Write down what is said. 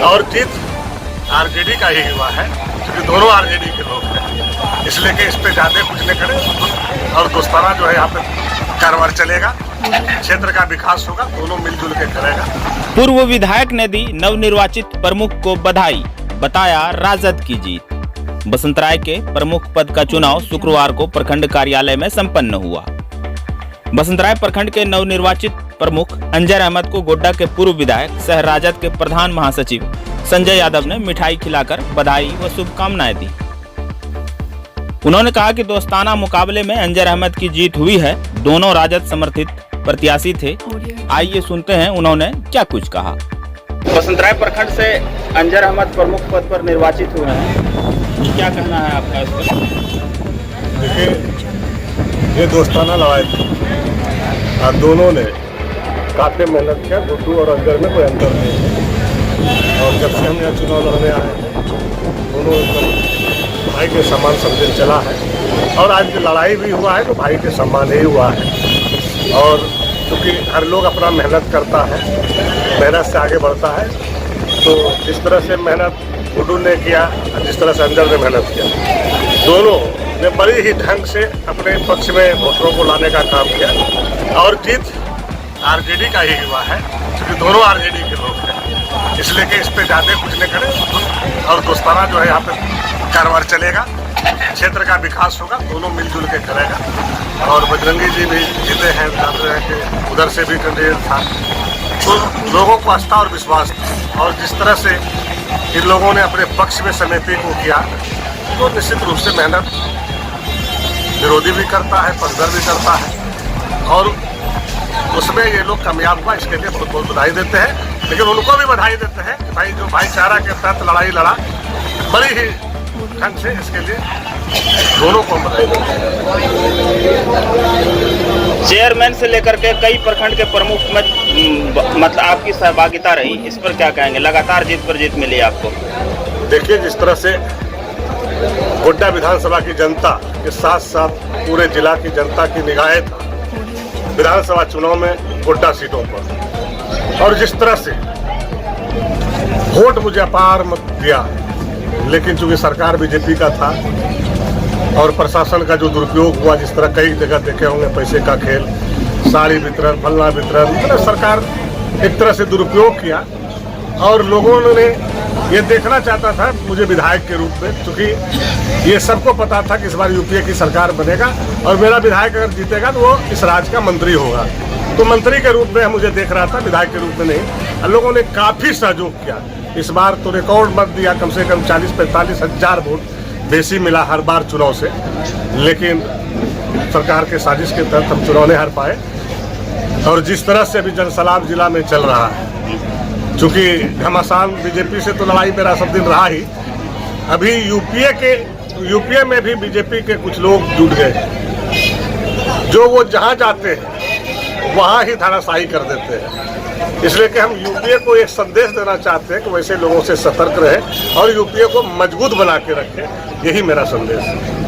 और जीत आरजेडी का ही हुआ है, क्योंकि दोनों आरजेडी के लोग हैं, इसलिए कि इस पे ज्यादा कुछ नहीं करे और दोस्ताना जो है यहाँ पे कारोबार चलेगा, क्षेत्र का विकास होगा, दोनों मिलजुल के करेगा। पूर्व विधायक ने दी नवनिर्वाचित प्रमुख को बधाई, बताया राजद की जीत। बसंतराय के प्रमुख पद का चुनाव शुक्रवार को प्रखंड कार्यालय में संपन्न हुआ। बसंतराय प्रखंड के नवनिर्वाचित प्रमुख अंजर अहमद को गोड्डा के पूर्व विधायक सह राजद के प्रधान महासचिव संजय यादव ने मिठाई खिलाकर बधाई व शुभकामनाएं दी। उन्होंने कहा कि दोस्ताना मुकाबले में अंजर अहमद की जीत हुई है। दोनों राजद समर्थित प्रत्याशी थे। आइए सुनते हैं उन्होंने क्या कुछ कहा। बसंतराय प्रखंड से अंजर अहमद प्रमुख पद पर निर्वाचित हुए हैं, क्या कहना है आपका इस पर? देखिए, ये दोस्ताना लड़ाई थी और दोनों ने काफी मेहनत किया। गुड्डू और अंजर में कोई अंतर नहीं है और जब से हम यहाँ चुनाव लड़ने आए हैं, दोनों एकदम भाई के सम्मान समझे चला है और आज की लड़ाई भी हुआ है तो भाई के सम्मान ही हुआ है। और क्योंकि हर लोग अपना मेहनत करता है, मेहनत से आगे बढ़ता है, तो जिस तरह से मेहनत गुड्डू ने किया, जिस तरह से अंजर ने मेहनत किया, दोनों ने बड़ी ही ढंग से अपने पक्ष में वोटरों को लाने का काम किया और जीत आरजेडी का ही हुआ है, क्योंकि दोनों आरजेडी के लोग हैं, इसलिए कि इस पे ज्यादा कुछ नहीं करे और दोस्ताना जो है यहाँ पे कारोबार चलेगा, क्षेत्र का विकास होगा, दोनों मिलजुल के करेगा। और बजरंगी जी भी जीते हैं, जानते हैं कि उधर से भी कैंडिडेट था, तो लोगों को आस्था और विश्वास था और जिस तरह से इन लोगों ने अपने पक्ष में समिति को किया, तो निश्चित रूप से मेहनत विरोधी भी करता है, पक्षधर भी करता है और उसमें ये लोग कामयाब हुआ। इसके लिए बहुत बहुत बधाई देते हैं, लेकिन उनको भी बधाई देते हैं कि भाई जो भाईचारा के तहत लड़ाई लड़ा, बड़ी ही ढंग से, इसके लिए दोनों को बधाई देते हैं। चेयरमैन से लेकर के कई प्रखंड के प्रमुख में मतलब आपकी सहभागिता रही, इस पर क्या कहेंगे? लगातार जीत पर जीत मिली आपको। देखिए, जिस तरह से गोड्डा विधानसभा की जनता के साथ साथ पूरे जिला की जनता की निगाहें था विधानसभा चुनाव में गोड्डा सीटों पर, और जिस तरह से वोट मुझे अपार मत दिया, लेकिन चूंकि सरकार बीजेपी का था और प्रशासन का जो दुरुपयोग हुआ, जिस तरह कई जगह देखे होंगे पैसे का खेल, साड़ी वितरण, फलना वितरण, मतलब सरकार एक तरह से दुरुपयोग किया और लोगों ने ये देखना चाहता था मुझे विधायक के रूप में, क्योंकि ये सबको पता था कि इस बार यूपीए की सरकार बनेगा और मेरा विधायक अगर जीतेगा तो वो इस राज्य का मंत्री होगा, तो मंत्री के रूप में मुझे देख रहा था, विधायक के रूप में नहीं। और लोगों ने काफ़ी सहयोग किया। इस बार तो रिकॉर्ड मत दिया, कम से कम 40-45 हज़ार वोट बेसी मिला हर बार चुनाव से, लेकिन सरकार के साजिश के तहत हम चुनाव नहीं हार पाए। और जिस तरह से अभी जनसलाब जिला में चल रहा है, चूँकि घमासान बीजेपी से तो लड़ाई मेरा सब दिन रहा ही, अभी यूपीए में भी बीजेपी के कुछ लोग जुट गए, जो वो जहाँ जाते हैं वहाँ ही धाराशाही कर देते हैं। इसलिए कि हम यूपीए को एक संदेश देना चाहते हैं कि वैसे लोगों से सतर्क रहे और यूपीए को मजबूत बना के रखें, यही मेरा संदेश है।